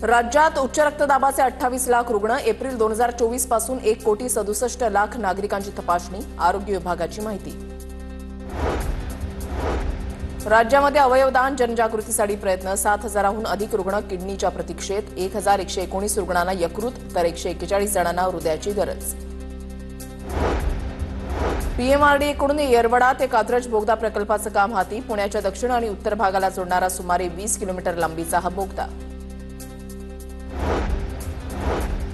राज्यात उच्च रक्तदाबाचे 28 लाख रुग्ण, एप्रिल 2024 पासून 1,67,00,000 नागरिकांची तपासणी, आरोग्य विभागाची माहिती। राज्यामध्ये अवयवदान जनजागृतीसाठी प्रयत्न, 7,000हून अधिक रुग्ण किडनीच्या प्रतीक्षेत, 1,119 रुग्णांना यकृत तर 141 जणांना हृदयाची गरज। पीएमआरडीएकडून येरवडा ते कात्रज बोगदा प्रकल्पाचं काम हाती, पुण्याच्या दक्षिण आणि उत्तर भागाला जोडणारा सुमारे 20 किलोमीटर लांबीचा हा बोगदा।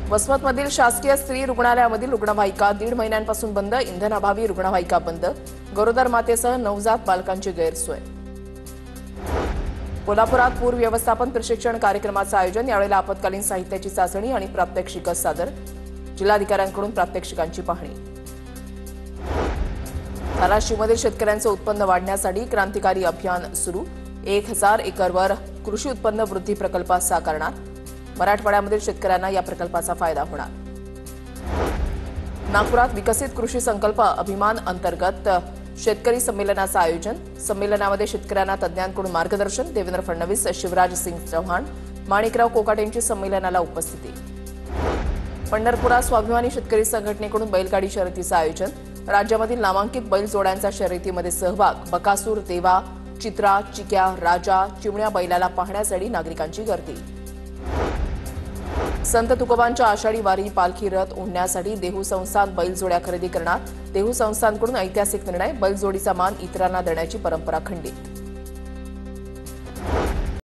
वसमतमधील शासकीय स्त्री रुग्णालयामधील रुग्णवाहिका 1.5 महिन्यांपासून बंद, इंधनाभावी रुग्णवाहिका बंद, गरोदर मातेसह नवजात बालकांची गैरसोय। कोल्हापुरात पूर व्यवस्थापन प्रशिक्षण कार्यक्रमाचं आयोजन, यावेळेला आपत्कालीन साहित्याची चाचणी आणि प्रात्यक्षिकं सादर, जिल्हाधिकाऱ्यांकडून प्रात्यक्षिकांची पाहणी। धाराशिवमधील शेतकऱ्यांचं उत्पन्न वाढण्यासाठी क्रांतिकारी अभियान सुरू, 1,000 एकरवर कृषी उत्पन्न वृद्धी प्रकल्प साकारणार, मराठवाड्यामधील शेतकऱ्यांना या प्रकल्पाचा फायदा होणार। नागपुरात विकसित कृषी संकल्प अभिमान अंतर्गत शेतकरी संमेलनाचं आयोजन, संमेलनामध्ये शेतकऱ्यांना तज्ज्ञांकडून मार्गदर्शन, देवेंद्र फडणवीस, शिवराज सिंग चौहान, माणिकराव कोकाटेंची संमेलनाला उपस्थिती। पंढरपुरात स्वाभिमानी शेतकरी संघटनेकडून बैलगाडी शर्यतीचं आयोजन, राज्यामधील नामांकित बैल जोड्यांचा शर्यतीमध्ये सहभाग, बकासूर, देवा, चित्रा, चिक्या, राजा, चिमण्या बैलाला पाहण्यासाठी नागरिकांची गर्दी। संत तुकोबांच्या आषाढी वारी पालखी रथ ओढण्यासाठी देहू संस्थान बैलजोड्या खरेदी करणार, देहू संस्थानकडून ऐतिहासिक निर्णय, बैलजोडीचा मान इतरांना देण्याची परंपरा खंडित।